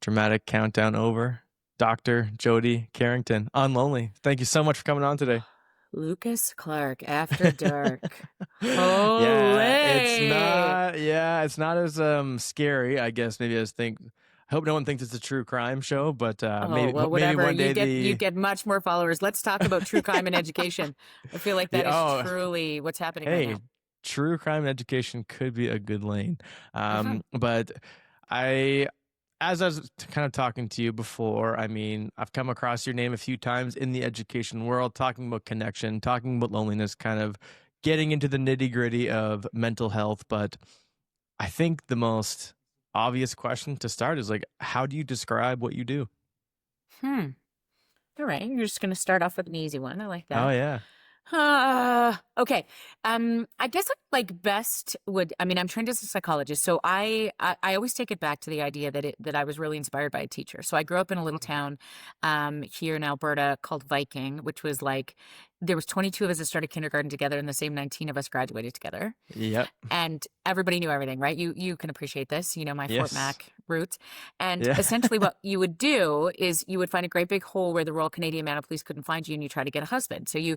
Dramatic countdown over. Dr. Jody Carrington, Unlonely. Thank you so much for coming on today. Lucas Clark, After Dark. Yeah, Holy. it's not as scary, I guess, maybe as think. I hope no one thinks it's a true crime show, but Oh, maybe well, maybe whatever. one You day get you the get much more followers. Let's talk about true crime and education. I feel like that yeah, is oh, truly what's happening right hey, now. true crime and education could be a good lane. Uh-huh. But I, as I was kind of talking to you before, I mean, I've come across your name a few times in the education world, talking about connection, talking about loneliness, kind of getting into the nitty gritty of mental health. But I think the most obvious question to start is like, how do you describe what you do? Hmm. All right. You're just going to start off with an easy one. I like Oh, that. yeah. Okay. I guess like best would, I mean, I'm trained as a psychologist, so I always take it back to the idea that I was really inspired by a teacher. So I grew up in a little town, here in Alberta called Viking, which was like, there was 22 of us that started kindergarten together and the same 19 of us graduated together. Yep. And everybody knew everything, right? You can appreciate this, my Fort Yes. Mac roots. And Yeah. essentially what you would do is you would find a great big hole where the Royal Canadian Mounted Police couldn't find you and you try to get a husband. So you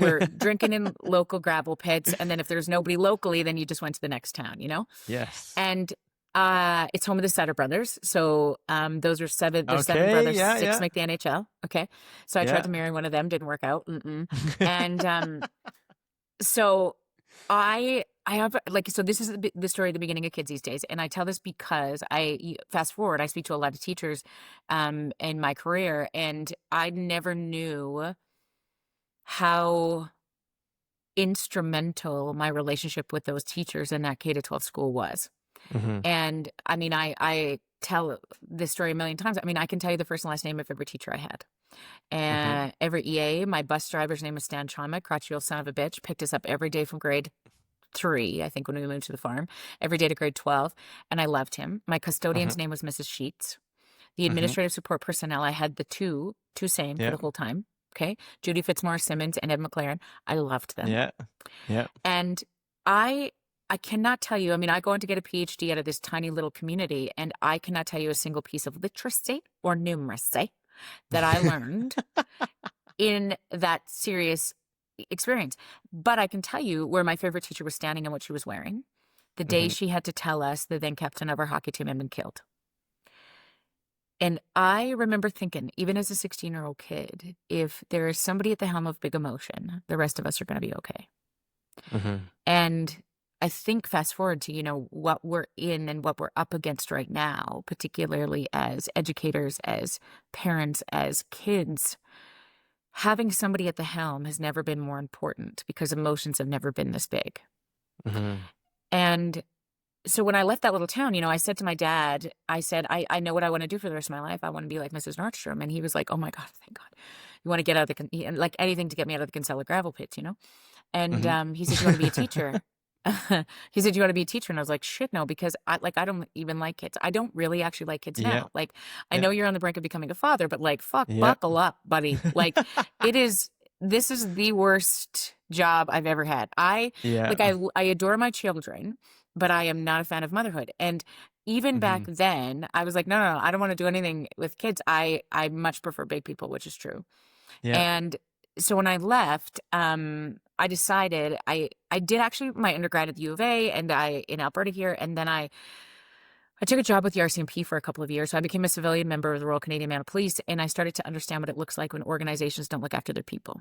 were drinking in local gravel pits, and then if there's nobody locally, then you just went to the next town. Yes. And it's home of the Sutter brothers. So those are there's seven Okay. brothers, Yeah. six Yeah. make the NHL. Okay. So I tried Yeah. to marry one of them, didn't work out. Mm-mm. And so I have like, so this is the story at the beginning of Kids These Days, and I tell this because fast forward, I speak to a lot of teachers in my career, and I never knew how instrumental my relationship with those teachers in that K to 12 school was. Hmm. And I mean, I tell this story a million times. I mean, I can tell you the first and last name of every teacher I had. Hmm. And every EA, my bus driver's name was Stan Chama, crotchety old son of a bitch, picked us up every day from grade 3, I think, when we moved to the farm, every day to grade 12. And I loved him. My custodian's Hmm. name was Mrs. Sheets. The Hmm. administrative support personnel, I had the two same for Yeah. the whole time. Okay. Judy Fitzmaurice Simmons and Ed McLaren. I loved them. Yeah. Yeah. And I cannot tell you, I mean, I go on to get a PhD out of this tiny little community, and I cannot tell you a single piece of literacy or numeracy that I learned in that serious experience. But I can tell you where my favorite teacher was standing and what she was wearing the day Hmm. she had to tell us the then captain of our hockey team had been killed. And I remember thinking, even as a 16-year-old kid, if there is somebody at the helm of big emotion, the rest of us are going to be okay. Hmm. And I think fast forward to, what we're in and what we're up against right now, particularly as educators, as parents, as kids, having somebody at the helm has never been more important because emotions have never been this big. Hmm. And so when I left that little town, I said to my dad, I said, I know what I want to do for the rest of my life. I want to be like Mrs. Nordstrom. And he was like, oh my God, thank God. You want to get out of and like anything to get me out of the Kinsella gravel pits. And Hmm. he said, you want to be a teacher? He said, you want to be a teacher? And I was like, shit, no, because I don't even like kids. I don't really actually like kids Yeah. now. Like, I Yeah. know you're on the brink of becoming a father, but like, fuck, Yeah. buckle up, buddy. Like this is the worst job I've ever had. Yeah. I adore my children, but I am not a fan of motherhood. And even back Hmm. then, I was like, no, I don't want to do anything with kids. I much prefer big people, which is true. Yeah. And so when I left, I decided I did actually my undergrad at the U of A and in Alberta here, and then I took a job with the RCMP for a couple of years. So I became a civilian member of the Royal Canadian Mounted Police, and I started to understand what it looks like when organizations don't look after their people,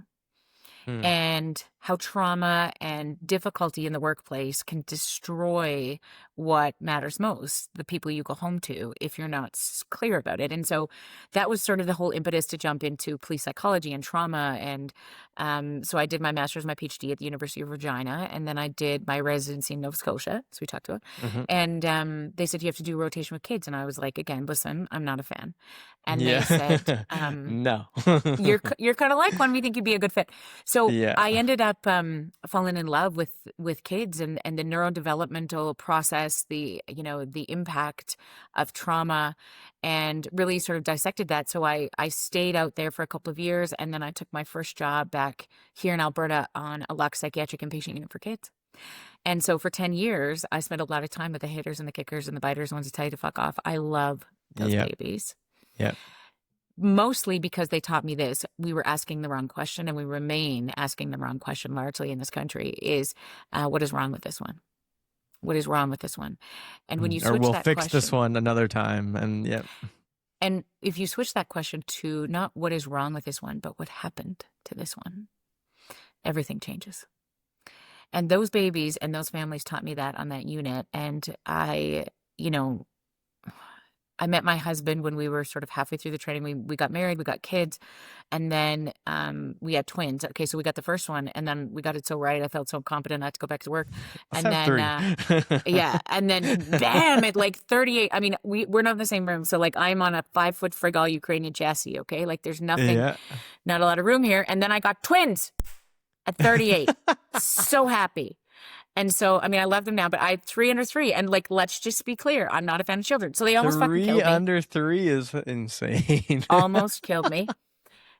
Hmm. and how trauma and difficulty in the workplace can destroy what matters most, the people you go home to, if you're not clear about it. And so that was sort of the whole impetus to jump into police psychology and trauma. And so I did my master's, my PhD at the University of Regina, and then I did my residency in Nova Scotia, as we talked about. Hmm. And they said, you have to do rotation with kids. And I was like, again, listen, I'm not a fan. And they said, Yeah. No. you're kind of like one. We think you'd be a good fit. So Yeah. I ended up falling in love with kids and the neurodevelopmental process, the impact of trauma, and really sort of dissected that. So I stayed out there for a couple of years, and then I took my first job back here in Alberta on a Lux psychiatric inpatient unit for kids. And so for 10 years, I spent a lot of time with the haters and the kickers and the biters, ones that tell you to fuck off. I love those Yep. babies. Yep. Mostly because they taught me this. We were asking the wrong question, and we remain asking the wrong question largely in this country is, what is wrong with this one? What is wrong with this one? And when you Or switch we'll that fix this question, one another time. And yep. and if you switch that question to not what is wrong with this one, but what happened to this one, everything changes. And those babies and those families taught me that on that unit. And you know, I met my husband when we were sort of halfway through the training. We got married, we got kids, and then we had twins. Okay, so we got the first one, and then we got it so right. I felt so confident not to go back to work. Let's And have then, three. yeah, and then bam, at like 38. I mean, we're not in the same room, so like I'm on a 5-foot frig all Ukrainian chassis. Okay, like there's nothing, Yeah. not a lot of room here. And then I got twins at 38. So happy. And so, I mean, I love them now, but I have 3 under 3. And like, let's just be clear, I'm not a fan of children. So they almost fucking 3 killed me. under 3 is insane. Almost killed me.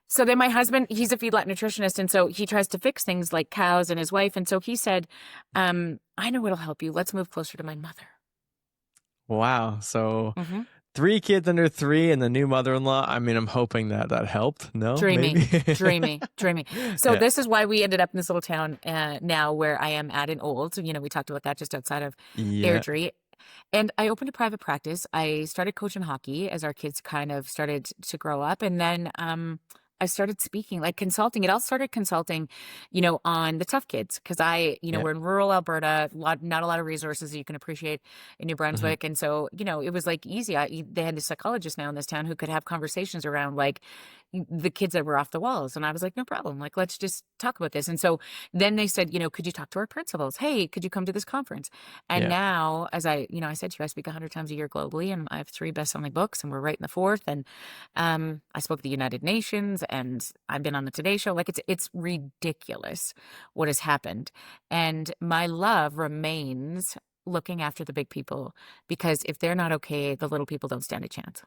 So then my husband, he's a feedlot nutritionist. And so he tries to fix things like cows and his wife. And so he said, I know what'll help you. Let's move closer to my mother. Wow. So Mm-hmm. 3 kids under 3 and the new mother-in-law. I mean, I'm hoping that maybe. Dreamy. So Yeah. this is why we ended up in this little town now where I am at in Old. You know, we talked about that just outside of Yeah. Airdrie. And I opened a private practice. I started coaching hockey as our kids kind of started to grow up. And then I started speaking, like consulting. It all started consulting, you know, on the tough kids. Because Yeah. we're in rural Alberta, not a lot of resources that you can appreciate in New Brunswick. Mm-hmm. And so, you know, it was like easy. They had a psychologist now in this town who could have conversations around like the kids that were off the walls. And I was like, no problem. Like, let's just talk about this. And so then they said, you know, could you talk to our principals? Hey, could you come to this conference? And Yeah. now, as I said to you, I speak 100 times a year globally, and I have 3 best-selling books, and we're writing the 4th. And I spoke at the United Nations, and I've been on the Today Show. Like, it's ridiculous what has happened. And my love remains looking after the big people, because if they're not okay, the little people don't stand a chance.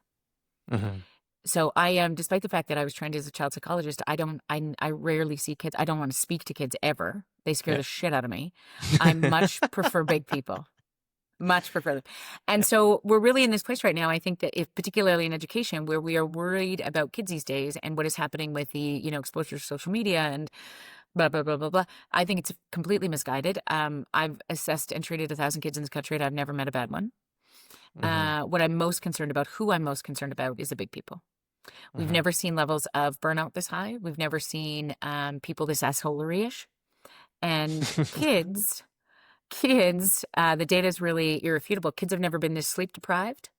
Mm-hmm. So I am, despite the fact that I was trained as a child psychologist, I rarely see kids. I don't want to speak to kids ever. They scare Yeah. the shit out of me. I much prefer big people. Much prefer them. And so we're really in this place right now. I think that if particularly in education, where we are worried about kids these days and what is happening with the, you know, exposure to social media and blah, blah, blah, blah, blah. I think it's completely misguided. I've assessed and treated 1,000 kids in this country, and I've never met a bad one. Mm-hmm. What I'm most concerned about, who I'm most concerned about, is the big people. We've Mm-hmm. never seen levels of burnout this high. We've never seen people this assholery-ish. And kids, the data is really irrefutable. Kids have never been this sleep deprived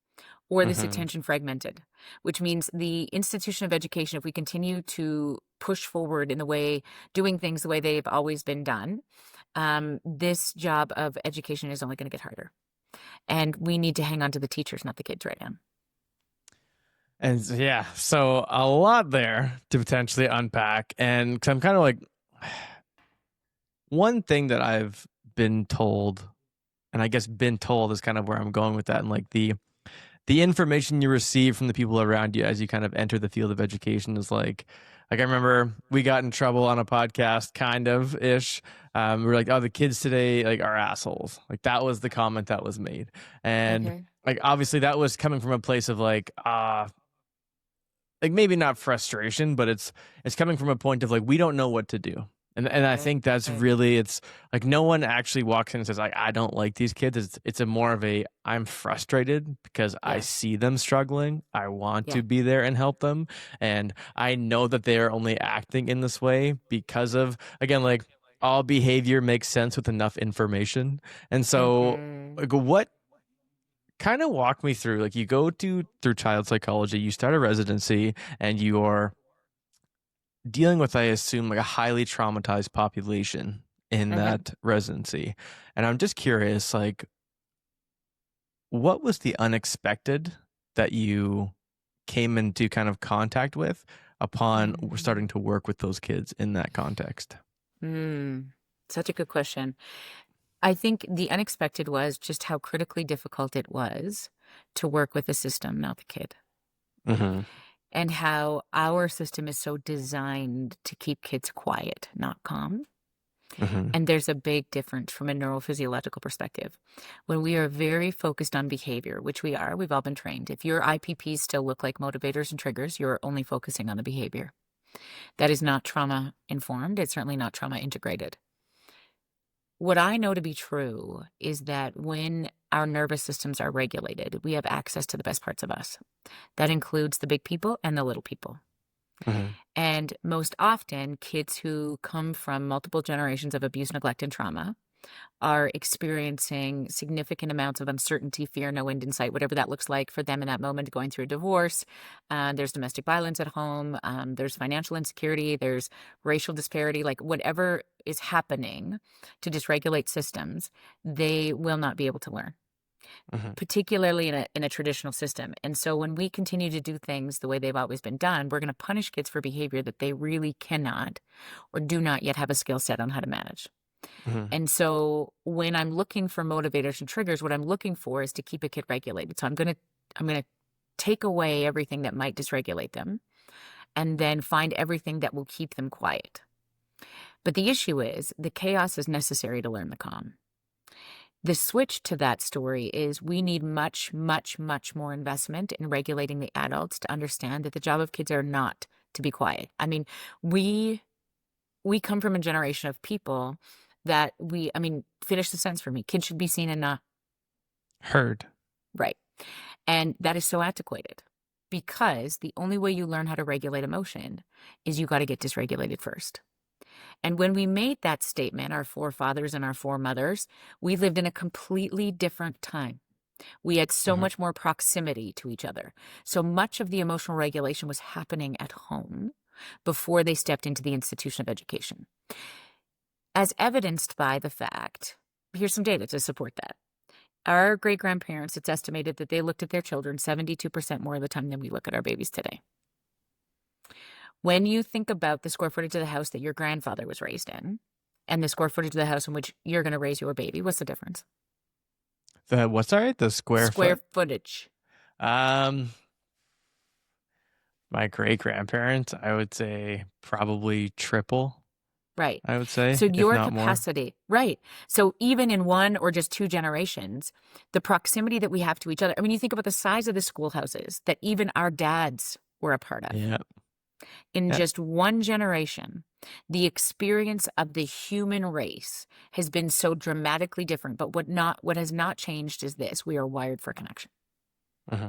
or this Mm-hmm. attention fragmented, which means the institution of education, if we continue to push forward in the way, doing things the way they've always been done, this job of education is only going to get harder. And we need to hang on to the teachers, not the kids right now. And yeah, so a lot there to potentially unpack. And because I'm kind of like, one thing that I've been told, and I guess been told is kind of where I'm going with that, and like the information you receive from the people around you as you kind of enter the field of education is like I remember we got in trouble on a podcast, kind of ish. We were like, "Oh, the kids today like are assholes." Like that was the comment that was made, and like obviously that was coming from a place of like maybe not frustration, but it's coming from a point of like we don't know what to do. And I think that's really, it's like no one actually walks in and says like I don't like these kids. It's a more of a I'm frustrated because I see them struggling. I want to be there and help them, and I know that they are only acting in this way because of, again, like all behavior makes sense with enough information. And so like what kind of walk me through, like you go through child psychology, you start a residency, and you're dealing with, I assume, like a highly traumatized population in that residency. And I'm just curious, like, what was the unexpected that you came into kind of contact with upon starting to work with those kids in that context? Such a good question. I think the unexpected was just how critically difficult it was to work with the system, not the kid. And how our system is so designed to keep kids quiet, not calm. Hmm. And there's a big difference from a neurophysiological perspective. When we are very focused on behavior, which we are, we've all been trained. If your IPPs still look like motivators and triggers, you're only focusing on the behavior. That is not trauma informed. It's certainly not trauma integrated. What I know to be true is that when our nervous systems are regulated, we have access to the best parts of us. That includes the big people and the little people. Hmm. And most often, kids who come from multiple generations of abuse, neglect, and trauma are experiencing significant amounts of uncertainty, fear, no end in sight, whatever that looks like for them in that moment, going through a divorce. There's domestic violence at home. There's financial insecurity. There's racial disparity, like whatever is happening to dysregulate systems, they will not be able to learn, Hmm. particularly in a traditional system. And so when we continue to do things the way they've always been done, we're going to punish kids for behavior that they really cannot or do not yet have a skill set on how to manage. Hmm. And so when I'm looking for motivators and triggers, what I'm looking for is to keep a kid regulated. So I'm going to take away everything that might dysregulate them and then find everything that will keep them quiet. But the issue is the chaos is necessary to learn the calm. The switch to that story is we need much, much, much more investment in regulating the adults to understand that the job of kids are not to be quiet. I mean, we come from a generation of people that finish the sentence for me. Kids should be seen and not Heard. right. And that is so antiquated because the only way you learn how to regulate emotion is you got to get dysregulated first. And when we made that statement, our forefathers and our foremothers, we lived in a completely different time. We had so Hmm. much more proximity to each other. So much of the emotional regulation was happening at home before they stepped into the institution of education. As evidenced by the fact, here's some data to support that. Our great-grandparents, it's estimated that they looked at their children 72% more of the time than we look at our babies today. When you think about the square footage of the house that your grandfather was raised in and the square footage of the house in which you're going to raise your baby, what's the difference? The square Square foot. footage. Um, my great grandparents, I would say probably triple. Right. I would say, So if your not more. capacity, right. So even in one or just two generations, the proximity that we have to each other. I mean, you think about the size of the schoolhouses that even our dads were a part of. Yeah. In Yeah. just one generation, the experience of the human race has been so dramatically different. But what has not changed is this: we are wired for connection. Hmm.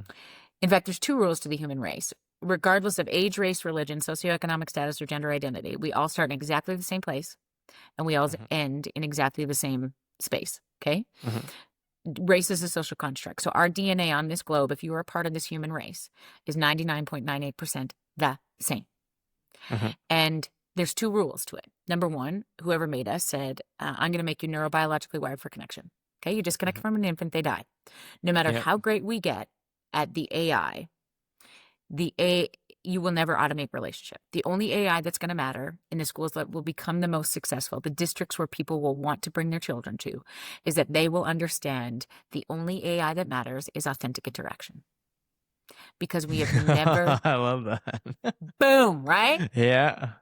In fact, there's two rules to the human race. Regardless of age, race, religion, socioeconomic status, or gender identity, we all start in exactly the same place and we all Hmm. end in exactly the same space. Okay? Hmm. Race is a social construct. So our DNA on this globe, if you are a part of this human race, is 99.98% the same. Hmm. And there's two rules to it. Number one, whoever made us said, I'm going to make you neurobiologically wired for connection. Okay? You disconnect Hmm. from an infant, they die. No matter Yep. how great we get at the AI, you will never automate relationship. The only AI that's going to matter in the schools that will become the most successful, the districts where people will want to bring their children to, is that they will understand the only AI that matters is authentic interaction. Because we have never, I love that. boom, right? Yeah.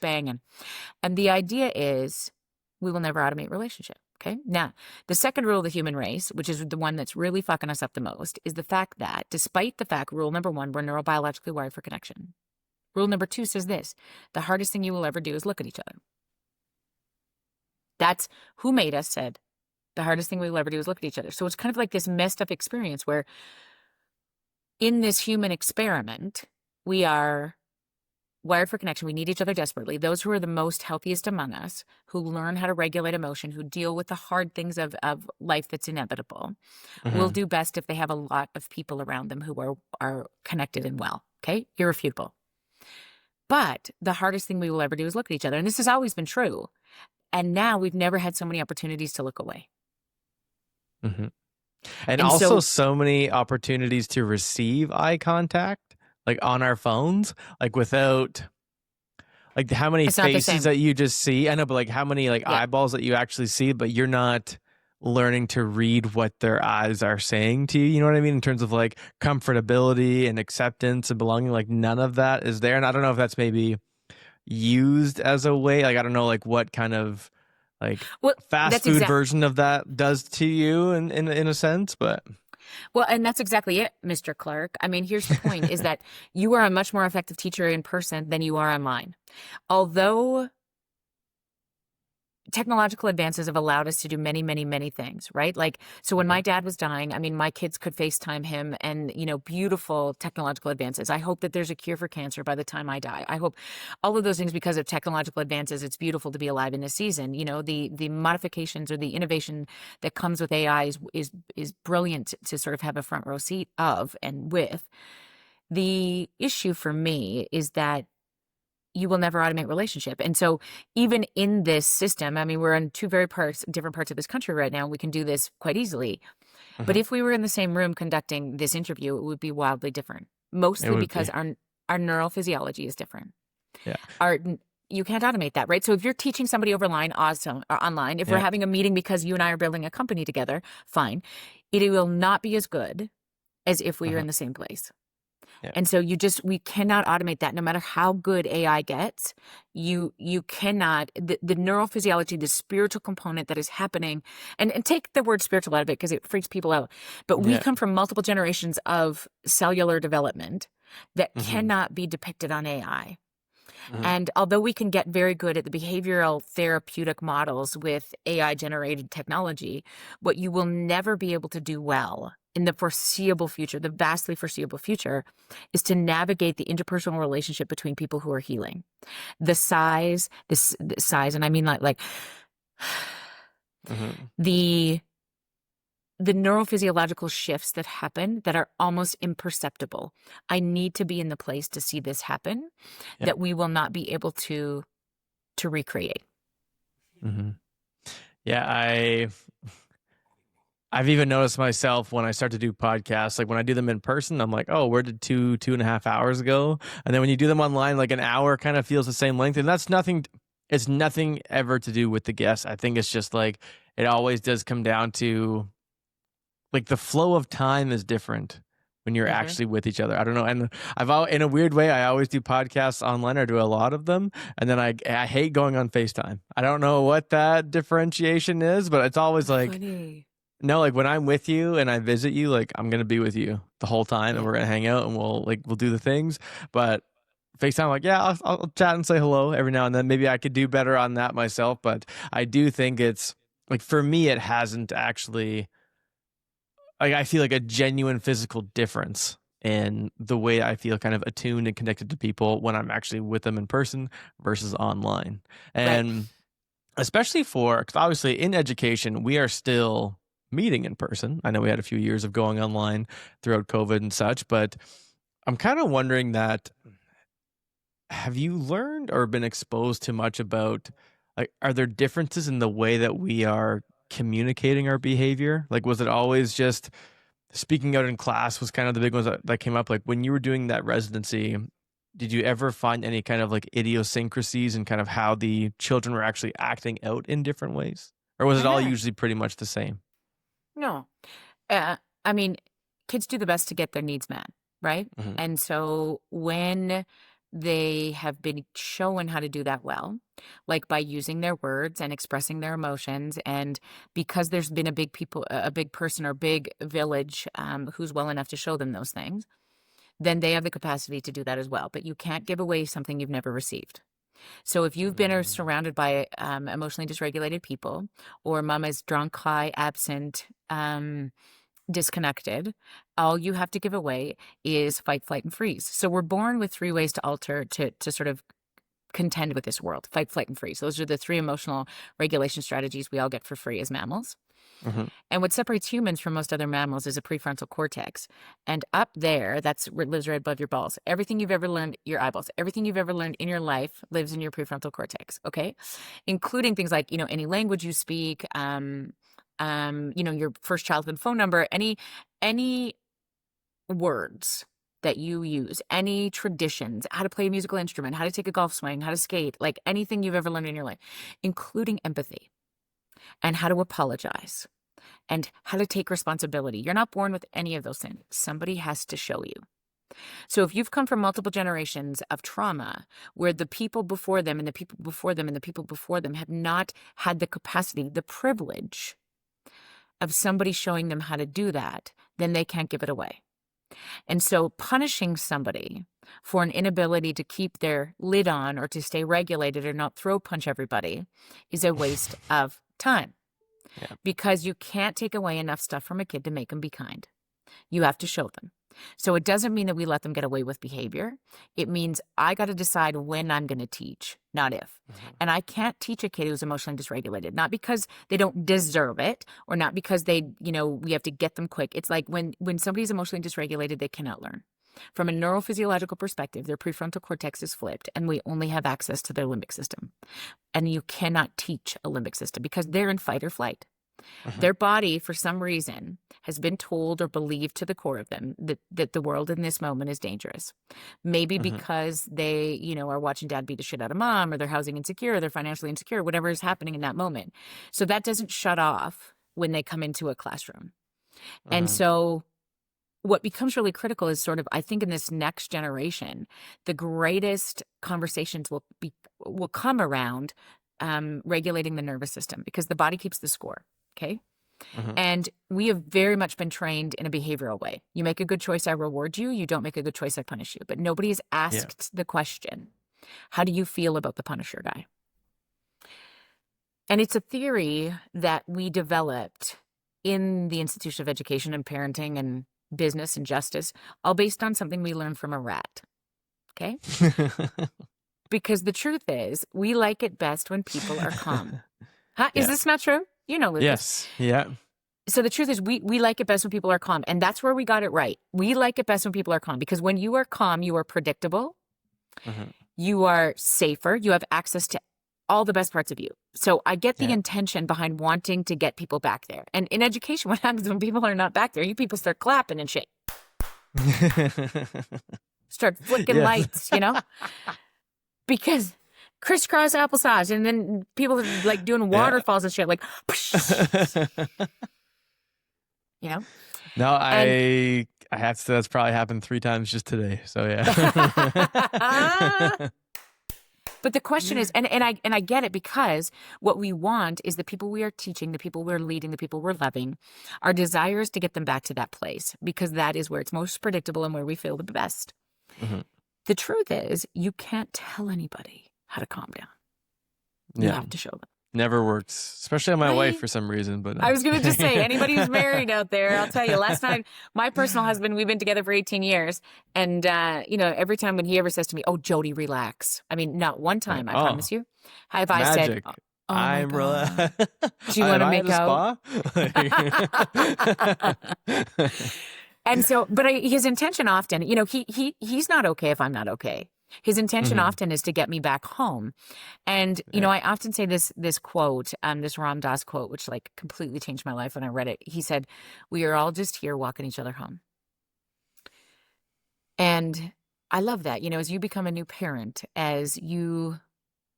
Banging. And the idea is we will never automate relationship. Okay. Now, the second rule of the human race, which is the one that's really fucking us up the most, is the fact that despite the fact, rule number one, we're neurobiologically wired for connection. Rule number two says this: the hardest thing you will ever do is look at each other. That's who made us said the hardest thing we will ever do is look at each other. So it's kind of like this messed up experience where in this human experiment, we are wired for connection. We need each other desperately. Those who are the most healthiest among us, who learn how to regulate emotion, who deal with the hard things of life that's inevitable, will Hmm. do best if they have a lot of people around them who are connected and well. Okay? Irrefutable. But the hardest thing we will ever do is look at each other. And this has always been true. And now we've never had so many opportunities to look away. Hmm. And And also so so many opportunities to receive eye contact, like on our phones, like without like how many it's not the faces same. that you just see. I know, but like how many like Yeah. eyeballs that you actually see, but you're not learning to read what their eyes are saying to you. You know what I mean? In terms of like comfortability and acceptance and belonging, like none of that is there. And I don't know if that's maybe used as a way, like I don't know like what kind of like Well, fast that's food exact. version of that does to you in a sense, but Well, and that's exactly it, Mr. Clark. I mean, here's the point is that you are a much more effective teacher in person than you are online. Although technological advances have allowed us to do many, many, many things, right? Like, so when my Mhm. dad was dying, I mean, my kids could FaceTime him and, beautiful technological advances. I hope that there's a cure for cancer by the time I die. I hope all of those things because of technological advances. It's beautiful to be alive in this season. The modifications or the innovation that comes with AI is brilliant to sort of have a front row seat of and with. The issue for me is that you will never automate relationship. And so even in this system, I mean, we're in two very different parts of this country right now. We can do this quite easily. But Mhm. if we were in the same room conducting this interview, it would be wildly different, It mostly would because be. our neural physiology is different. Yeah. Our You can't automate that, right? So if you're teaching somebody overline, awesome, or online, if we're Yeah. having a meeting because you and I are building a company together, fine. It will not be as good as if we were Mhm. in the same place. Yeah. And so we cannot automate that no matter how good AI gets. You cannot, the neurophysiology, the spiritual component that is happening, and take the word spiritual out of it because it freaks people out. But we Yeah. come from multiple generations of cellular development that Mhm. cannot be depicted on AI. Mhm. And although we can get very good at the behavioral therapeutic models with AI generated technology, what you will never be able to do well in the foreseeable future, the vastly foreseeable future, is to navigate the interpersonal relationship between people who are healing. The size, and I mean like Mhm. the the neurophysiological shifts that happen that are almost imperceptible. I need to be in the place to see this happen Yeah. that we will not be able to recreate. Mhm. Yeah, I've even noticed myself when I start to do podcasts, like when I do them in person, I'm like, oh, where did 2.5 hours go? And then when you do them online, like an hour kind of feels the same length. And that's nothing, it's nothing ever to do with the guest. I think it's just like, it always does come down to like the flow of time is different when you're Mhm. actually with each other. I don't know. And in a weird way, I always do podcasts online or do a lot of them. And then I hate going on FaceTime. I don't know what that differentiation is, but it's always like, Funny. no, like when I'm with you and I visit you, like I'm gonna be with you the whole time, and Yeah. we're gonna hang out and we'll do the things. But FaceTime, like yeah, I'll chat and say hello every now and then. Maybe I could do better on that myself, but I do think it's like for me, it hasn't actually like I feel like a genuine physical difference in the way I feel kind of attuned and connected to people when I'm actually with them in person versus online, Right. and especially for because obviously in education we are still meeting in person. I know we had a few years of going online throughout COVID and such, but I'm kind of wondering that have you learned or been exposed to much about like are there differences in the way that we are communicating our behavior? Like was it always just speaking out in class was kind of the big ones that came up like when you were doing that residency, did you ever find any kind of like idiosyncrasies and kind of how the children were actually acting out in different ways? Or was it all Uh-huh. usually pretty much the same? No. Uh, I mean, kids do the best to get their needs met, right? Mhm. And so when they have been shown how to do that well, like by using their words and expressing their emotions, and because there's been a big person or big village who's well enough to show them those things, then they have the capacity to do that as well. But you can't give away something you've never received. So if you've been Mm. surrounded by emotionally dysregulated people, or mom is drunk, high, absent, disconnected, all you have to give away is fight, flight, and freeze. So we're born with three ways to alter to sort of contend with this world: fight, flight, and freeze. Those are the three emotional regulation strategies we all get for free as mammals. Mhm. And what separates humans from most other mammals is a prefrontal cortex. And up there, that's what lives right above your balls. Everything you've ever learned, your eyeballs, everything you've ever learned in your life lives in your prefrontal cortex. Okay. Including things like, any language you speak, your first childhood phone number, any words that you use, any traditions, how to play a musical instrument, how to take a golf swing, how to skate, like anything you've ever learned in your life, including empathy and how to apologize and how to take responsibility. You're not born with any of those things. Somebody has to show you. So if you've come from multiple generations of trauma where the people before them and the people before them and the people before them have not had the capacity, the privilege of somebody showing them how to do that, then they can't give it away. And so punishing somebody for an inability to keep their lid on or to stay regulated or not throw punch everybody is a waste of time. Yeah. Because you can't take away enough stuff from a kid to make them be kind. You have to show them. So it doesn't mean that we let them get away with behavior. It means I got to decide when I'm going to teach, not if. And I can't teach a kid who's emotionally dysregulated, not because they don't deserve it or not because they, we have to get them quick. It's like when somebody's emotionally dysregulated, they cannot learn. From a neurophysiological perspective, their prefrontal cortex is flipped and we only have access to their limbic system. And you cannot teach a limbic system because they're in fight or flight. Their body, for some reason, has been told or believed to the core of them that the world in this moment is dangerous. Maybe because they, are watching dad beat the shit out of mom, or they're housing insecure, or they're financially insecure, whatever is happening in that moment. So that doesn't shut off when they come into a classroom. And so what becomes really critical is sort of, I think in this next generation, the greatest conversations will come around regulating the nervous system because the body keeps the score. Okay. And we have very much been trained in a behavioral way. You make a good choice, I reward you. You don't make a good choice, I punish you. But nobody has asked the question, how do you feel about the punisher guy? And it's a theory that we developed in the Institution of Education and Parenting and Business and Justice, all based on something we learned from a rat. Okay. Because the truth is, we like it best when people are calm. Is this not true? Lucas. Yes. Yeah. So the truth is we like it best when people are calm. And that's where we got it right. We like it best when people are calm because when you are calm, you are predictable. You are safer. You have access to all the best parts of you. So I get the intention behind wanting to get people back there. And in education, what happens when people are not back there? You people start clapping and shit. Start flicking lights, Because crisscross applesauce, and then people are like doing waterfalls and shit, like, No, I have to say that's probably happened 3 times just today. So yeah. But the question is, and I get it because what we want is the people we are teaching, the people we're leading, the people we're loving, our desire is to get them back to that place because that is where it's most predictable and where we feel the best. The truth is, you can't tell anybody how to calm down. You have to show them. Never works, especially on my wife for some reason. But I was going to just say, anybody who's married out there, I'll tell you, last time, my personal husband, we've been together for 18 years. And, every time when he ever says to me, oh, Jody, relax. I mean, not one time, I promise you. Have I said, oh I'm relaxed. Do you want to make out? And so, but his intention often, he's not okay if I'm not okay. His intention often is to get me back home. And, I often say this quote, this Ram Dass quote, which like completely changed my life when I read it. He said, we are all just here walking each other home. And I love that, as you become a new parent, as you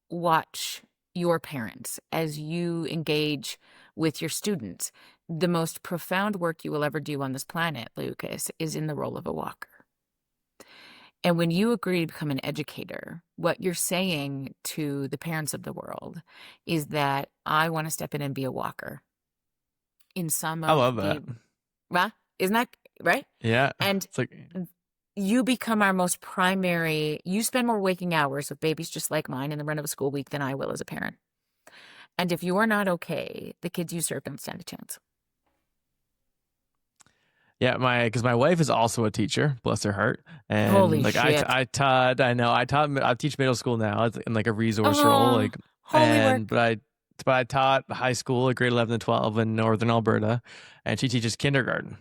watch your parents, as you engage with your students, the most profound work you will ever do on this planet, Lucas, is in the role of a walker. And when you agree to become an educator, what you're saying to the parents of the world is that I want to step in and be a walker. In some of I love that. Well, isn't that right? Yeah. And it's like you become our most primary, you spend more waking hours with babies just like mine in the run of a school week than I will as a parent. And if you are not okay, the kids you serve don't stand a chance. Yeah, because my wife is also a teacher, bless her heart. And holy like shit. I teach middle school now in like a resource role, like work. but I taught high school, like grade 11 to 12 in northern Alberta, and she teaches kindergarten.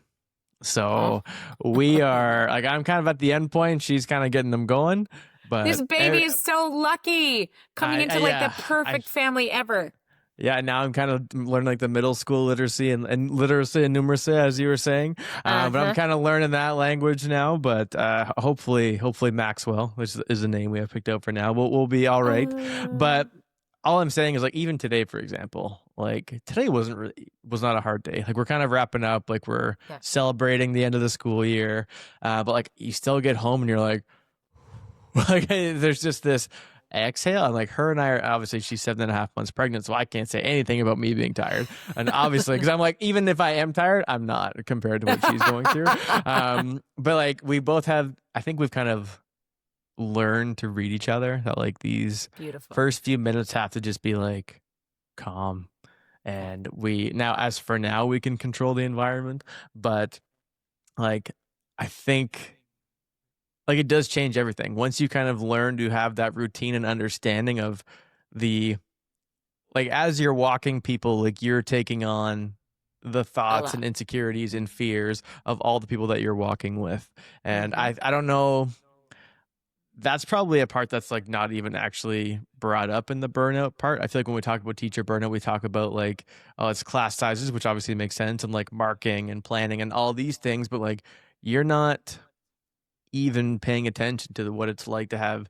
So we are like, I'm kind of at the end point, she's kind of getting them going. But this baby is so lucky coming into like the perfect family ever. Yeah, now I'm kind of learning like the middle school literacy and literacy and numeracy, as you were saying. But I'm kind of learning that language now. But hopefully Maxwell, which is the name we have picked out for now, we'll be all right. But all I'm saying is like even today, for example, like today was not a hard day. Like we're kind of wrapping up, like we're Yeah. celebrating the end of the school year. But like you still get home and you're like, like there's just this exhale. And like her and I are obviously she's 7.5 months pregnant, so I can't say anything about me being tired. And obviously, because I'm like, even if I am tired, I'm not compared to what she's going through. But like we both have, I think we've kind of learned to read each other. That like these Beautiful. first few minutes have to just be like calm. Yeah. And we now, as for now, we can control the environment, but like I think like it does change everything once you kind of learn to have that routine and understanding of the like as you're walking people, like you're taking on the A thoughts and lot. insecurities and fears of all the people that you're walking with. And Hmm. I don't know, that's probably a part that's like not even actually brought up in the burnout part. I feel like when we talk about teacher burnout, we talk about like, oh, it's class sizes, which obviously makes sense, and like marking and planning and all these things, but like you're not even paying attention to what it's like to have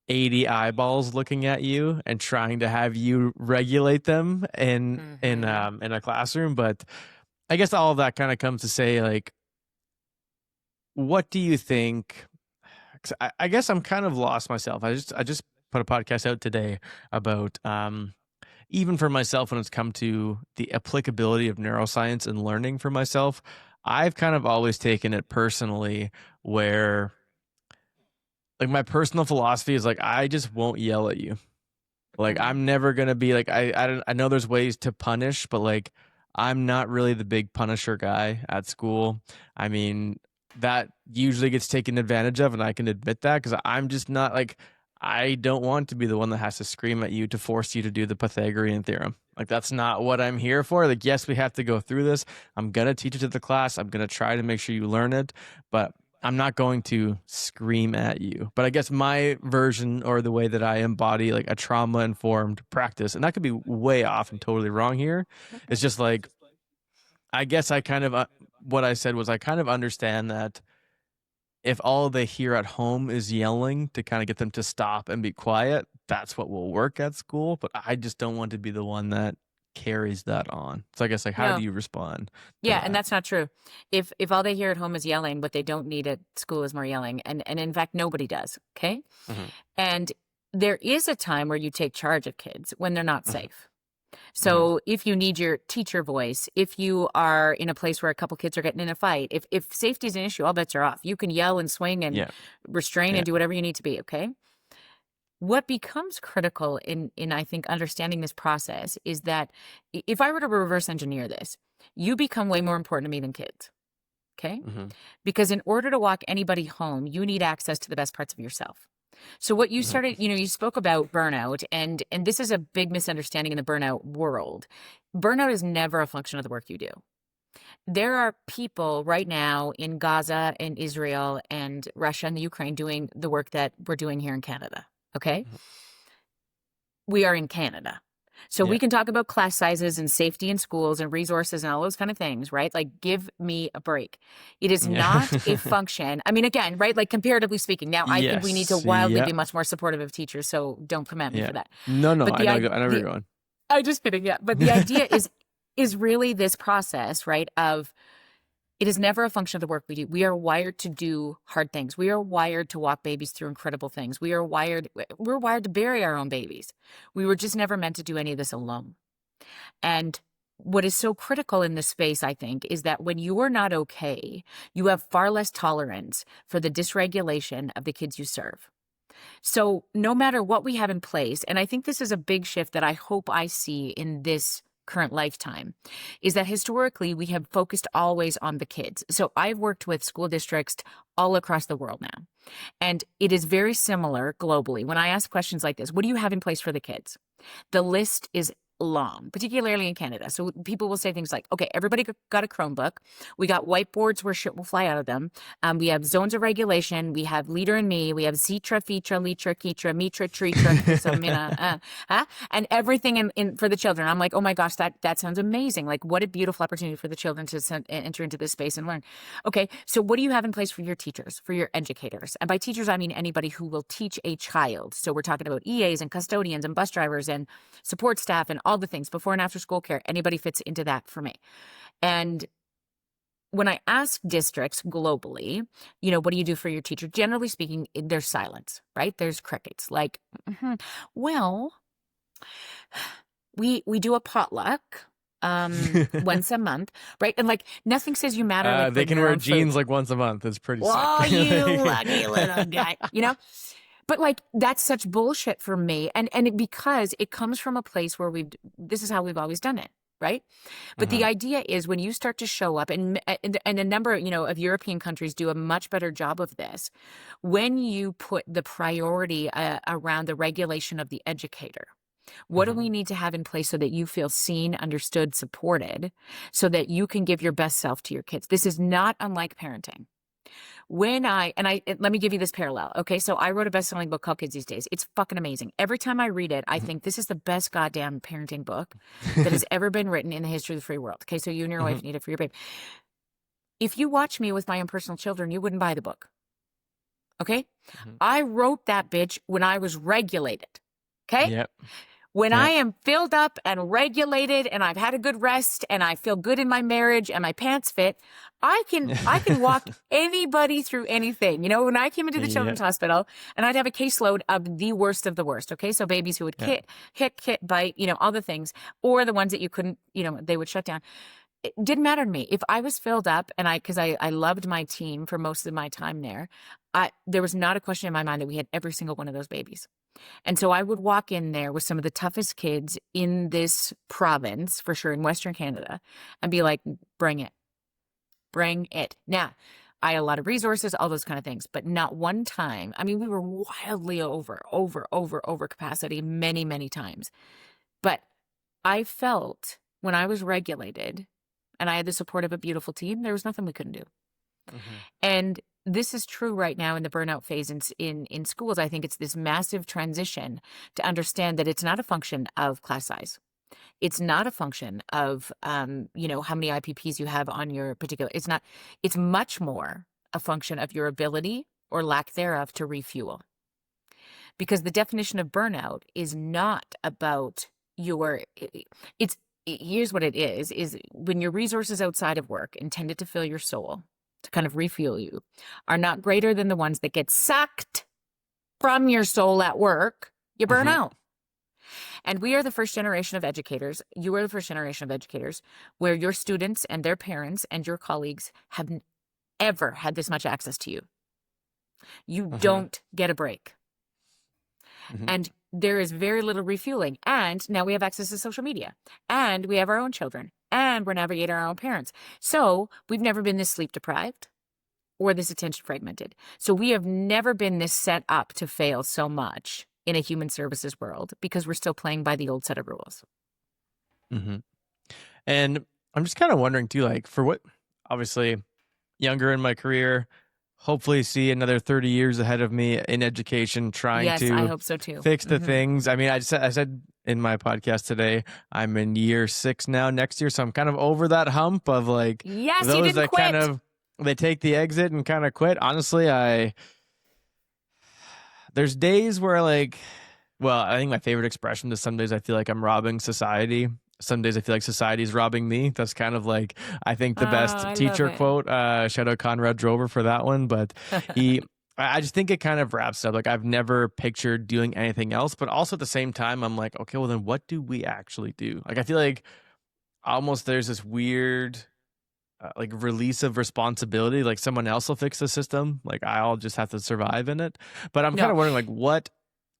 80 eyeballs looking at you and trying to have you regulate them Hmm. in a classroom. But I guess all of that kind of comes to say like, what do you think? 'Cause I guess I'm kind of lost myself. I just put a podcast out today about even for myself when it's come to the applicability of neuroscience and learning for myself. I've kind of always taken it personally where like my personal philosophy is like I just won't yell at you. Like Hmm. I'm never gonna be like I know there's ways to punish, but like I'm not really the big punisher guy at school. I mean, that usually gets taken advantage of, and I can admit that because I'm just not like I don't want to be the one that has to scream at you to force you to do the Pythagorean theorem. Like that's not what I'm here for. Like yes, we have to go through this. I'm gonna teach it to the class. I'm gonna try to make sure you learn it, but I'm not going to scream at you. But I guess my version or the way that I embody like a trauma informed practice, and that could be way off and totally wrong here, is Okay. just like, I guess I kind of, what I said was I kind of understand that if all they hear at home is yelling to kind of get them to stop and be quiet, that's what will work at school. But I just don't want to be the one that carries that on. So I guess like, how do No. you respond to Yeah, and that? that's not true. If all they hear at home is yelling, what they don't need at school is more yelling, and in fact, nobody does. Okay, Hmm. and there is a time where you take charge of kids when they're not Hmm. safe. Hmm. So if you need your teacher voice, if you are in a place where a couple kids are getting in a fight, if safety is an issue, all bets are off. You can yell and swing and Yeah. restrain Yeah. and do whatever you need to be. Okay. What becomes critical in I think understanding this process is that if I were to reverse engineer this, you become way more important to me than kids. Okay. Hmm. Because in order to walk anybody home, you need access to the best parts of yourself. So what you Hmm. started, you spoke about burnout, and this is a big misunderstanding in the burnout world. Burnout is never a function of the work you do. There are people right now in Gaza and Israel and Russia and the Ukraine doing the work that we're doing here in Canada. Okay? We are in Canada. So we Yeah. can talk about class sizes and safety in schools and resources and all those kind of things, right? Like, give me a break. It is not a Yeah. function. I mean, again, right? Like, comparatively speaking, now I think we need to Yes. wildly Yeah. be much more supportive of teachers. So don't come at me Yeah. for that. No, no, But I know, I know where the you're going. I'm just kidding. Yeah. But the idea is really this process, right? Of it is never a function of the work we do. We are wired to do hard things. We are wired to walk babies through incredible things. We're wired to bury our own babies. We were just never meant to do any of this alone. And what is so critical in this space, I think, is that when you are not okay, you have far less tolerance for the dysregulation of the kids you serve. So no matter what we have in place, and I think this is a big shift that I hope I see in this current lifetime, is that historically we have focused always on the kids. So I've worked with school districts all across the world now. And it is very similar globally. When I ask questions like this, what do you have in place for the kids? The list is long, particularly in Canada. So people will say things like, okay, everybody got a Chromebook. We got whiteboards where shit will fly out of them. We have zones of regulation. We have leader and me. We have Zitra, Fitra, Litra, Kitra, Mitra, Tritra, Samina, and everything for the children. I'm like, oh my gosh, that sounds amazing. Like, what a beautiful opportunity for the children to enter into this space and learn. Okay, so what do you have in place for your teachers, for your educators? And by teachers, I mean anybody who will teach a child. So we're talking about EAs and custodians and bus drivers and support staff and all the things, before and after school care, anybody fits into that for me. And when I ask districts globally, what do you do for your teacher? Generally speaking, there's silence, right? There's crickets. Like, well, we do a potluck once a month, right? And like nothing says you matter. Like They can your wear own jeans food. like once a month. It's pretty sick. Oh, you lucky little guy, But like that's such bullshit for me, because it comes from a place where this is how we've always done it, right? But the idea is when you start to show up, and a number of European countries do a much better job of this, when you put the priority around the regulation of the educator. What do we need to have in place so that you feel seen, understood, supported, so that you can give your best self to your kids? This is not unlike parenting. Let me give you this parallel. Okay. So I wrote a best-selling book called Kids These Days. It's fucking amazing. Every time I read it, I think this is the best goddamn parenting book that has ever been written in the history of the free world. Okay. So you and your wife need it for your babe. If you watch me with my own personal children, you wouldn't buy the book. Okay. I wrote that bitch when I was regulated. Okay. Yep. When I am filled up and regulated and I've had a good rest and I feel good in my marriage and my pants fit, I can walk anybody through anything. When I came into the children's hospital and I'd have a caseload of the worst of the worst. Okay. So babies who would hit, bite, all the things, or the ones that you couldn't, they would shut down. It didn't matter to me. If I was filled up and because I loved my team for most of my time there, there was not a question in my mind that we had every single one of those babies. And so I would walk in there with some of the toughest kids in this province, for sure, in Western Canada, and be like, bring it. Bring it. Now, I had a lot of resources, all those kind of things, but not one time. I mean, we were wildly over capacity many, many times. But I felt when I was regulated and I had the support of a beautiful team, there was nothing we couldn't do. And this is true right now in the burnout phase in schools. I think it's this massive transition to understand that it's not a function of class size. It's not a function of, how many IPPs you have on your particular, it's much more a function of your ability or lack thereof to refuel. Because the definition of burnout is not about here's what it is when your resources outside of work intended to fill your soul, to kind of refuel you, are not greater than the ones that get sucked from your soul at work, you burn out. And we are the first generation of educators. You are the first generation of educators where your students and their parents and your colleagues have ever had this much access to you. You don't get a break. And there is very little refueling. And now we have access to social media. And we have our own children. And we're navigating our own parents. So we've never been this sleep deprived or this attention fragmented. So we have never been this set up to fail so much in a human services world because we're still playing by the old set of rules. And I'm just kind of wondering too, like for what, obviously younger in my career, hopefully see another 30 years ahead of me in education, trying to I hope so too. fix the things. I mean, I said in my podcast today, I'm in year 6 now next year. So I'm kind of over that hump of like those that quit. kind of, they take the exit and kind of quit. Honestly, there's days where I think my favorite expression is some days I feel like I'm robbing society. Some days I feel like society's robbing me. That's kind of like, I think the best teacher quote. Shout out Conrad Drover for that one. But I just think it kind of wraps up. Like I've never pictured doing anything else, but also at the same time, I'm like, okay, well then what do we actually do? Like, I feel like almost there's this weird like release of responsibility. Like someone else will fix the system. Like I'll just have to survive in it. But I'm kind of wondering like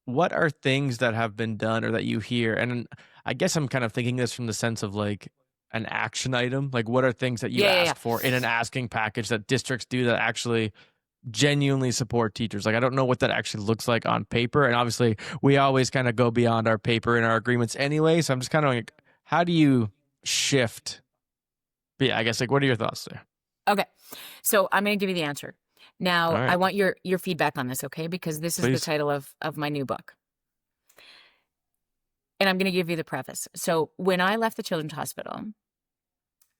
what are things that have been done or that you hear? And I guess I'm kind of thinking this from the sense of like an action item. Like what are things that you ask for in an asking package that districts do that actually genuinely support teachers? Like I don't know what that actually looks like on paper. And obviously we always kind of go beyond our paper and our agreements anyway. So I'm just kind of like, how do you shift? But yeah, I guess like what are your thoughts there? Okay. So I'm going to give you the answer. Now, I want your feedback on this, okay? Because this is the title of my new book. And I'm going to give you the preface. So when I left the children's hospital,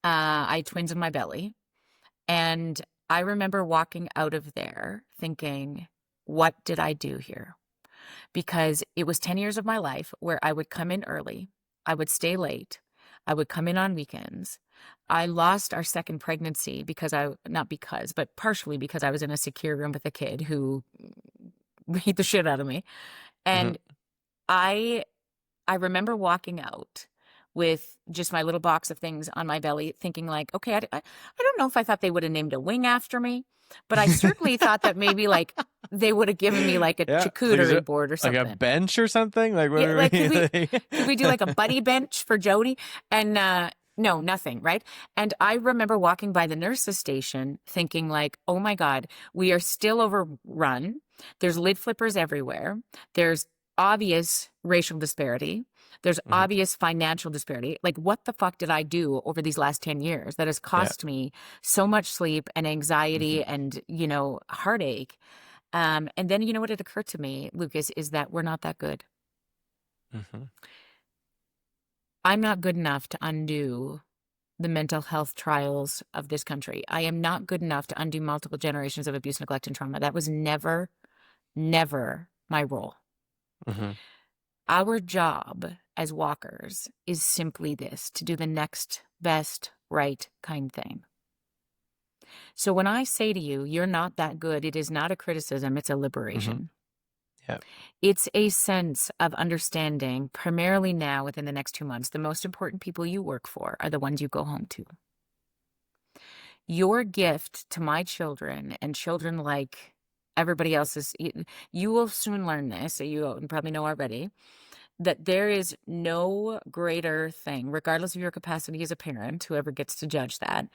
I had twins in my belly. And I remember walking out of there thinking, what did I do here? Because it was 10 years of my life where I would come in early. I would stay late. I would come in on weekends. I lost our second pregnancy but partially because I was in a secure room with a kid who beat the shit out of me. Hmm. And I remember walking out with just my little box of things on my belly, thinking like, okay, I don't know if I thought they would have named a wing after me, but I certainly thought that maybe like they would have given me like a Yeah. It's like, is charcuterie it board or like a something. bench or something? Like, what Yeah, are like we? could we do like a buddy bench for Jody? And no, nothing, right? And I remember walking by the nurse's station thinking like, oh my God, we are still overrun. There's lid flippers everywhere. There's obvious racial disparity. There's Mhm. obvious financial disparity. Like, what the fuck did I do over these last 10 years that has Yeah. cost me so much sleep and anxiety Mhm. and, heartache? And then, what had occurred to me, Lucas, is that we're not that good. Mhm. I'm not good enough to undo the mental health trials of this country. I am not good enough to undo multiple generations of abuse, neglect, and trauma. That was never, never my role. Mhm. Our job as walkers is simply this: to do the next best, right, kind thing. So when I say to you, you're not that good, it is not a criticism, it's a Mhm. liberation. Yeah. It's a sense of understanding, primarily now within the next 2 months, the most important people you work for are the ones you go home to. Your gift to my children and children like everybody else's, you will soon learn this, so you probably know already, that there is no greater thing, regardless of your capacity as a parent, whoever gets to judge that,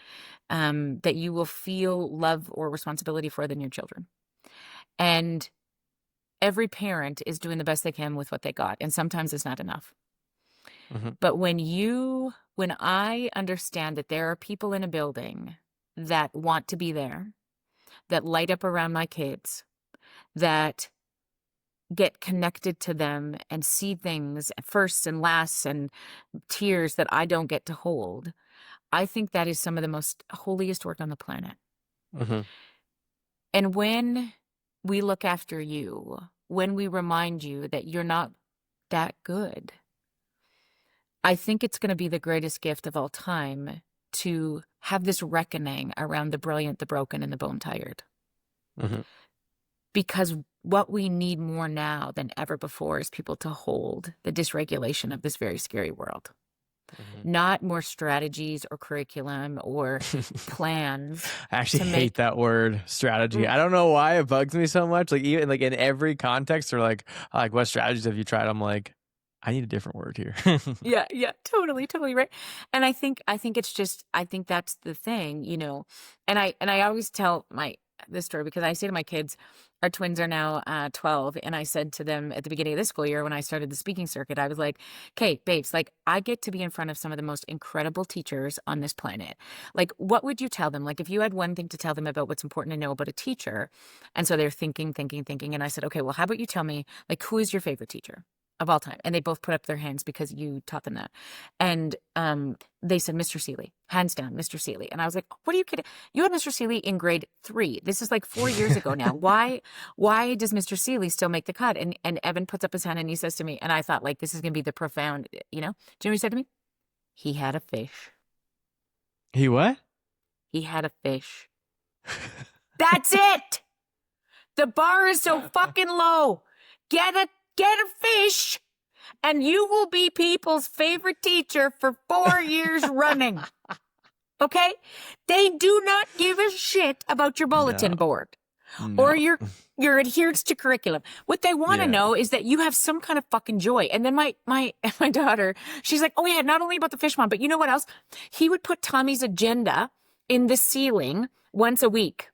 that you will feel love or responsibility for than your children. And every parent is doing the best they can with what they got, and sometimes it's not enough. Mhm. But when I understand that there are people in a building that want to be there, that light up around my kids, that get connected to them and see things firsts and lasts and tears that I don't get to hold, I think that is some of the most holiest work on the planet. Mhm. And when we look after you, when we remind you that you're not that good, I think it's going to be the greatest gift of all time to have this reckoning around the brilliant, the broken, and the bone tired. Mhm. Because what we need more now than ever before is people to hold the dysregulation of this very scary world. Mhm. Not more strategies or curriculum or plans I actually to hate make. that word strategy. I don't know why it bugs me so much. Like even like in every context, they're like, what strategies have you tried? I'm like, I need a different word here. Yeah, totally right. And I think it's just, I think that's the thing, and I always tell this story because I say to my kids, our twins are now 12, and I said to them at the beginning of this school year when I started the speaking circuit, I was like, okay, babes, like I get to be in front of some of the most incredible teachers on this planet. Like, what would you tell them? Like, if you had one thing to tell them about what's important to know about a teacher, and so they're thinking, and I said, okay, well, how about you tell me, like, who is your favorite teacher of all time? And they both put up their hands because you taught them that. And they said, Mr. Seeley, hands down, Mr. Seeley. And I was like, what are you kidding? You had Mr. Seeley in grade 3. This is like 4 years ago now. Why does Mr. Seeley still make the cut? And Evan puts up his hand and he says to me, and I thought like, this is going to be the profound, do you know what he said to me? He had a fish. He what? He had a fish. That's it. The bar is so fucking low. Get a fish, and you will be people's favorite teacher for 4 years running. Okay? They do not give a shit about your bulletin No. board No. or your adherence to curriculum. What they want to Yeah. know is that you have some kind of fucking joy. And then my daughter, she's like, oh yeah, not only about the fish mom, but you know what else? He would put Tommy's agenda in the ceiling once a week.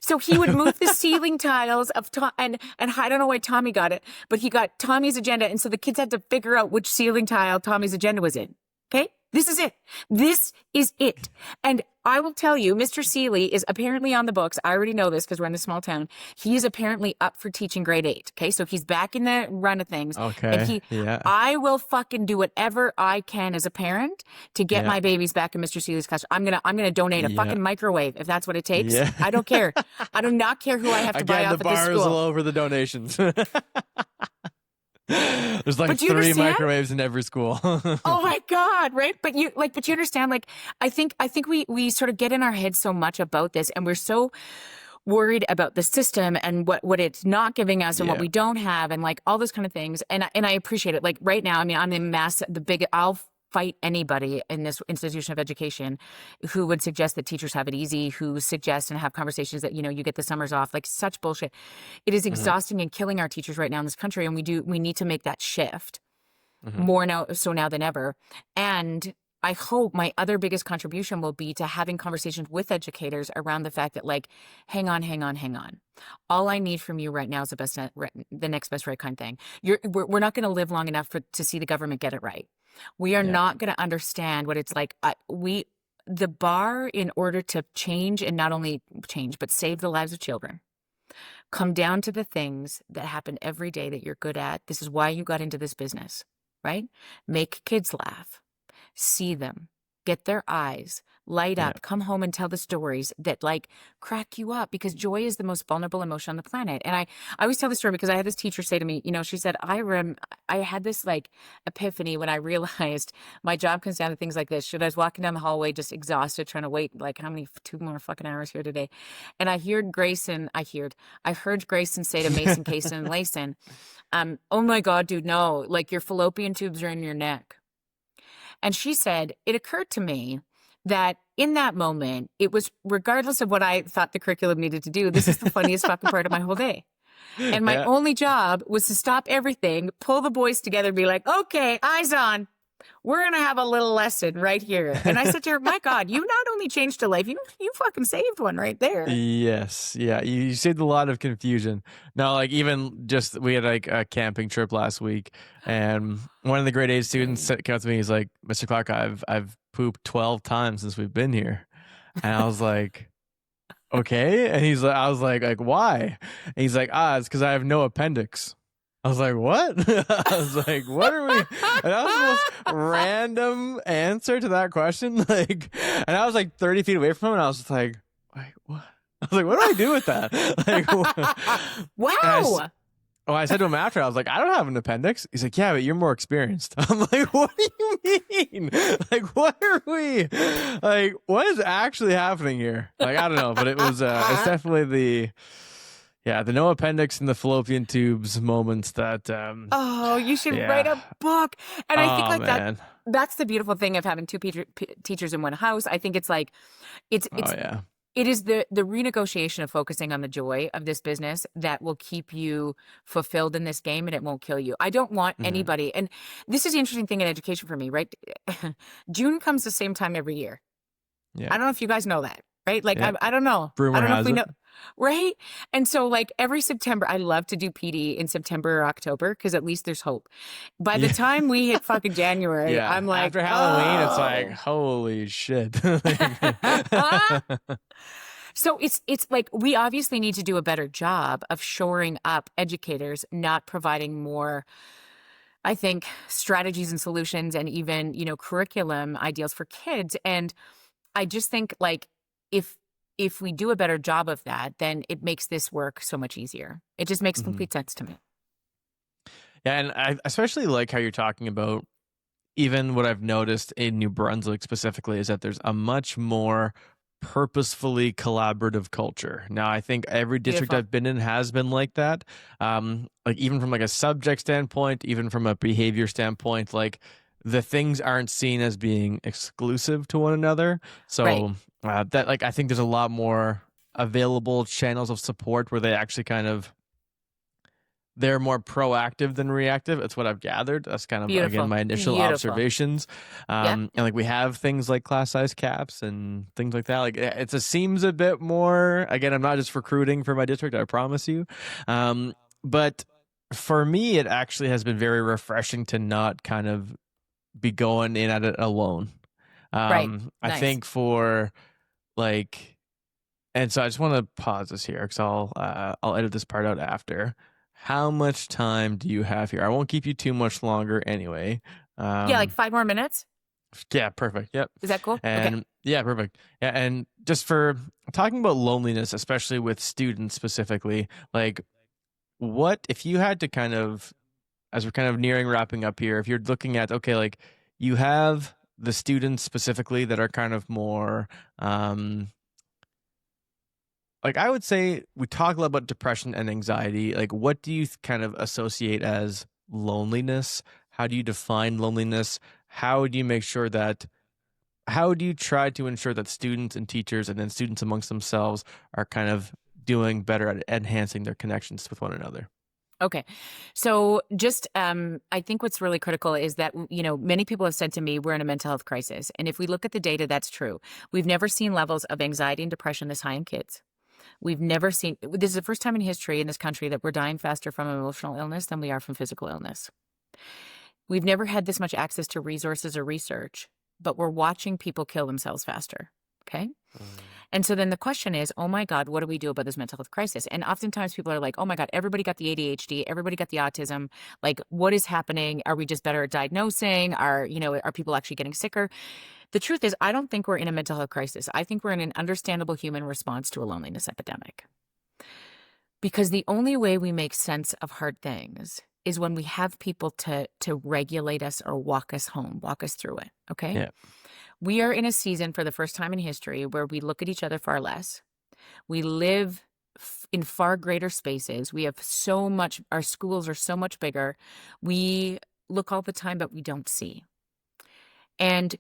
So he would move the ceiling tiles of and I don't know why Tommy got it, but he got Tommy's agenda. And so the kids had to figure out which ceiling tile Tommy's agenda was in. Okay? This is it. This is it. And I will tell you, Mr. Seeley is apparently on the books. I already know this because we're in a small town. He is apparently up for teaching grade 8. Okay? So he's back in the run of things. Okay. And I will fucking do whatever I can as a parent to get my babies back in Mr. Seeley's class. I'm gonna donate a fucking microwave if that's what it takes. Yeah. I don't care. I do not care who I have to buy Again, off the at this bar is school. all over the donations. There's like But do you three understand? microwaves in every school. Oh my God, right? But you understand, like, I think we sort of get in our heads so much about this, and we're so worried about the system and what it's not giving us and what Yeah. we don't have and like all those kind of things. And I appreciate it. Like right now, I mean, I'm in I'll fight anybody in this institution of education who would suggest that teachers have it easy, who suggest and have conversations that, you get the summers off, like such bullshit. It is Hmm. exhausting and killing our teachers right now in this country. And we need to make that shift Hmm. more now than ever. And I hope my other biggest contribution will be to having conversations with educators around the fact that, like, hang on, hang on, hang on. All I need from you right now is the next best right kind thing. We're not going to live long enough to see the government get it right. We are Yeah. not going to understand what it's like. The bar in order to change, and not only change but save the lives of children, come down to the things that happen every day that you're good at. This is why you got into this business, right? Make kids laugh. See them, get their eyes, light Yeah. up, come home and tell the stories that like crack you up, because joy is the most vulnerable emotion on the planet. And I always tell the story because I had this teacher say to me, she said, I had this like epiphany when I realized my job comes down to things like this. I was walking down the hallway just exhausted, trying to wait like how many 2 more fucking hours here today. And I heard Grayson say to Mason, Kaysen, and Layson, oh my God, dude, no, like your fallopian tubes are in your neck. And she said, it occurred to me that in that moment, it was regardless of what I thought the curriculum needed to do, this is the funniest fucking part of my whole day. And my Yeah. only job was to stop everything, pull the boys together, and be like, okay, eyes on. We're going to have a little lesson right here. And I said to her, my God, you not only changed a life, you fucking saved one right there. Yes. Yeah. You saved a lot of confusion. No, like even just we had like a camping trip last week, and one of the grade 8 students came up to me. He's like, "Mr. Clark, I've pooped 12 times since we've been here," and I was like, "Okay." And I was like, why? And he's like, it's because I have no appendix. I was like, what? I was like, what are we? And that was the most random answer to that question. Like, and I was like 30 feet away from him, and I was just like, what? I was like, what do I do with that? Like, Wow. I said to him after, I was like, I don't have an appendix. He's like, yeah, but you're more experienced. I'm like, what do you mean? Like, what are we? Like, what is actually happening here? Like, I don't know, but it was, it's definitely the no appendix and the fallopian tubes moments that, Oh, you should write a book. And I think like man. that's the beautiful thing of having two teachers in one house. I think it's like, it is the renegotiation of focusing on the joy of this business that will keep you fulfilled in this game, and it won't kill you. I don't want anybody. And this is the interesting thing in education for me, right? June comes the same time every year. Yeah. I don't know if you guys know that, right? Like, I don't know. Rumor I don't know has if we it. know. Right. And so like every September, I love to do PD in September or October because at least there's hope. By the time we hit fucking January, I'm like, after Halloween, it's like, holy shit. So it's like we obviously need to do a better job of shoring up educators, not providing more, I think, strategies and solutions and even, curriculum ideals for kids. And I just think like if we do a better job of that, then it makes this work so much easier. It just makes complete sense to me. Yeah, and I especially like how you're talking about even what I've noticed in New Brunswick specifically is that there's a much more purposefully collaborative culture. Now, I think every district Beautiful. I've been in has been like that. Like even from like a subject standpoint, even from a behavior standpoint, like the things aren't seen as being exclusive to one another. So that like I think there's a lot more available channels of support where they actually kind of they're more proactive than reactive. It's what I've gathered. That's kind of again my initial observations. And like we have things like class size caps and things like that. Like it seems a bit more. Again, I'm not just recruiting for my district. I promise you. But for me, it actually has been very refreshing to not kind of be going in at it alone. Nice. I think for like, and so I just want to pause this here because I'll edit this part out after. How much time do you have here? I won't keep you too much longer anyway. Like 5 more minutes. Yeah, perfect. Yep. Is that cool? And yeah, perfect. Yeah, and just for talking about loneliness, especially with students specifically, like what if you had to kind of as we're kind of nearing wrapping up here, if you're looking at, okay, like you have the students specifically that are kind of more, like I would say we talk a lot about depression and anxiety. Like, what do you kind of associate as loneliness? How do you define loneliness? How do you make sure that how do you try to ensure that students and teachers and then students amongst themselves are kind of doing better at enhancing their connections with one another? Okay. So just I think what's really critical is that many people have said to me we're in a mental health crisis. And if we look at the data, that's true. We've never seen levels of anxiety and depression this high in kids. We've never seen this is the first time in history in this country that we're dying faster from emotional illness than we are from physical illness. We've never had this much access to resources or research, but we're watching people kill themselves faster. Okay. And so then the question is, oh my God, what do we do about this mental health crisis? And oftentimes people are like, oh my God, everybody got the ADHD, everybody got the autism. Like, what is happening? Are we just better at diagnosing? Are people actually getting sicker? The truth is, I don't think we're in a mental health crisis. I think we're in an understandable human response to a loneliness epidemic. Because the only way we make sense of hard things is when we have people to regulate us or walk us home, walk us through it. Okay. Yeah. We are in a season for the first time in history where we look at each other far less. We live in far greater spaces. We have so much, our schools are so much bigger. We look all the time, but we don't see. And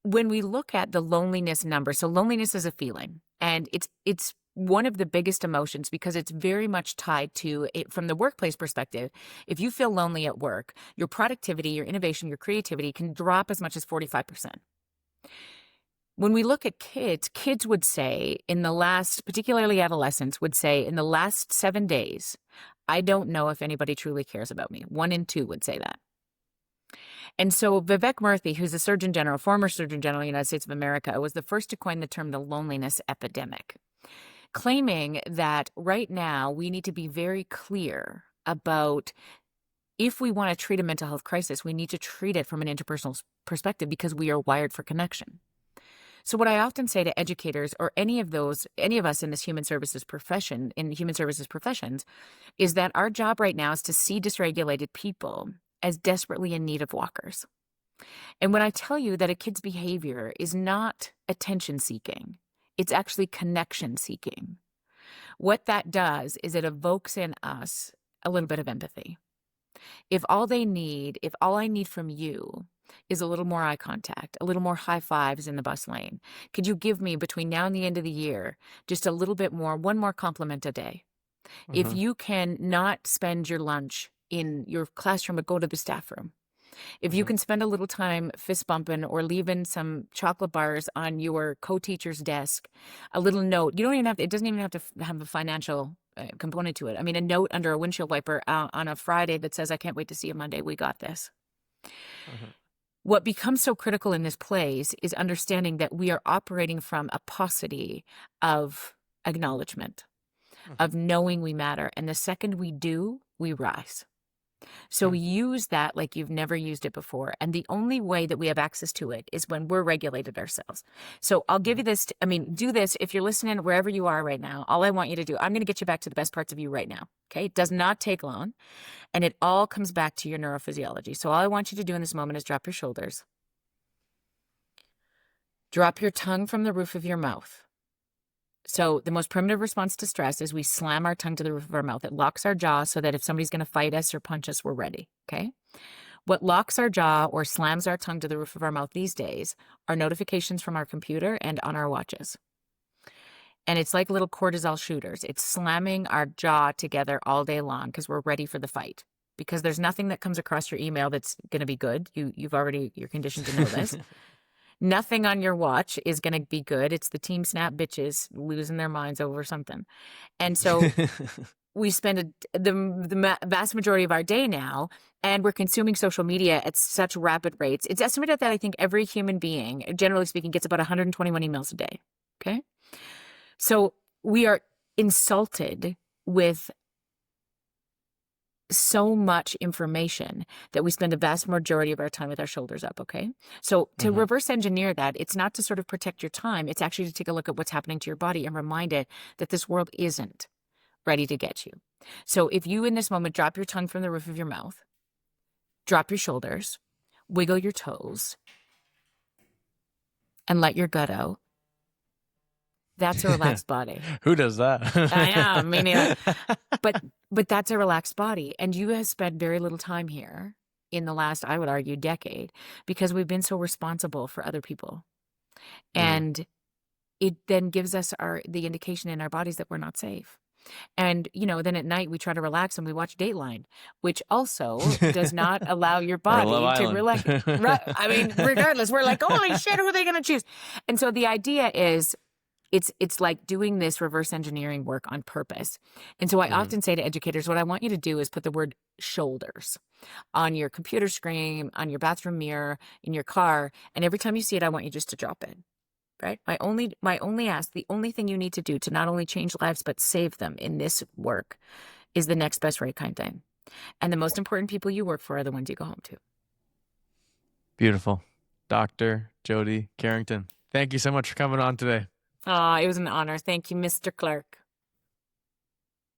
when we look at the loneliness number, so loneliness is a feeling, and it's one of the biggest emotions because it's very much tied to it from the workplace perspective. If you feel lonely at work, your productivity, your innovation, your creativity can drop as much as 45%. When we look at kids would say particularly adolescents would say in the last 7 days, I don't know if anybody truly cares about me. 1 in 2 would say that. And so Vivek Murthy, who's a Surgeon General, former Surgeon General of the United States of America, was the first to coin the term the loneliness epidemic, claiming that right now we need to be very clear about if we want to treat a mental health crisis, we need to treat it from an interpersonal perspective because we are wired for connection. So what I often say to educators or any of us in this human services professions, is that our job right now is to see dysregulated people as desperately in need of walkers. And when I tell you that a kid's behavior is not attention seeking, it's actually connection seeking. What that does is it evokes in us a little bit of empathy. If all I need from you is a little more eye contact, a little more high fives in the bus lane, could you give me between now and the end of the year just a little bit more, one more compliment a day? If you can not spend your lunch in your classroom but go to the staff room, if you can spend a little time fist bumping or leaving some chocolate bars on your co-teacher's desk, a little note, it doesn't even have to have a financial component to it. I mean, a note under a windshield wiper on a Friday that says, I can't wait to see you Monday. We got this. What becomes so critical in this place is understanding that we are operating from a paucity of acknowledgement, of knowing we matter. And the second we do, we rise. So use that like you've never used it before. And the only way that we have access to it is when we're regulated ourselves. So I'll give you this. Do this. If you're listening wherever you are right now, all I want you to do, I'm going to get you back to the best parts of you right now. Okay. It does not take long. And it all comes back to your neurophysiology. So all I want you to do in this moment is drop your shoulders. Drop your tongue from the roof of your mouth. So the most primitive response to stress is we slam our tongue to the roof of our mouth. It locks our jaw so that if somebody's going to fight us or punch us, we're ready. Okay. What locks our jaw or slams our tongue to the roof of our mouth these days are notifications from our computer and on our watches. And it's like little cortisol shooters. It's slamming our jaw together all day long because we're ready for the fight. Because there's nothing that comes across your email that's going to be good. You're conditioned to know this. Nothing on your watch is going to be good. It's the Team Snap bitches losing their minds over something. And so we spend the vast majority of our day now, and we're consuming social media at such rapid rates. It's estimated that I think every human being, generally speaking, gets about 121 emails a day. Okay. So we are insulted with so much information that we spend the vast majority of our time with our shoulders up, okay? So to reverse engineer that, it's not to sort of protect your time. It's actually to take a look at what's happening to your body and remind it that this world isn't ready to get you. So if you in this moment drop your tongue from the roof of your mouth, drop your shoulders, wiggle your toes, and let your gut out, that's a relaxed body. Who does that? I know, me neither. But that's a relaxed body. And you have spent very little time here in the last, I would argue, decade, because we've been so responsible for other people. And it then gives us the indication in our bodies that we're not safe. And, then at night we try to relax and we watch Dateline, which also does not allow your body to relax. Right? I mean, regardless, we're like, holy shit, who are they going to choose? And so the idea is, it's like doing this reverse engineering work on purpose. And so I often say to educators, what I want you to do is put the word shoulders on your computer screen, on your bathroom mirror, in your car. And every time you see it, I want you just to drop it. Right? My only ask, the only thing you need to do to not only change lives, but save them in this work is the next best right kind thing. And the most important people you work for are the ones you go home to. Beautiful. Dr. Jody Carrington. Thank you so much for coming on today. It was an honor. Thank you, Mr. Clark.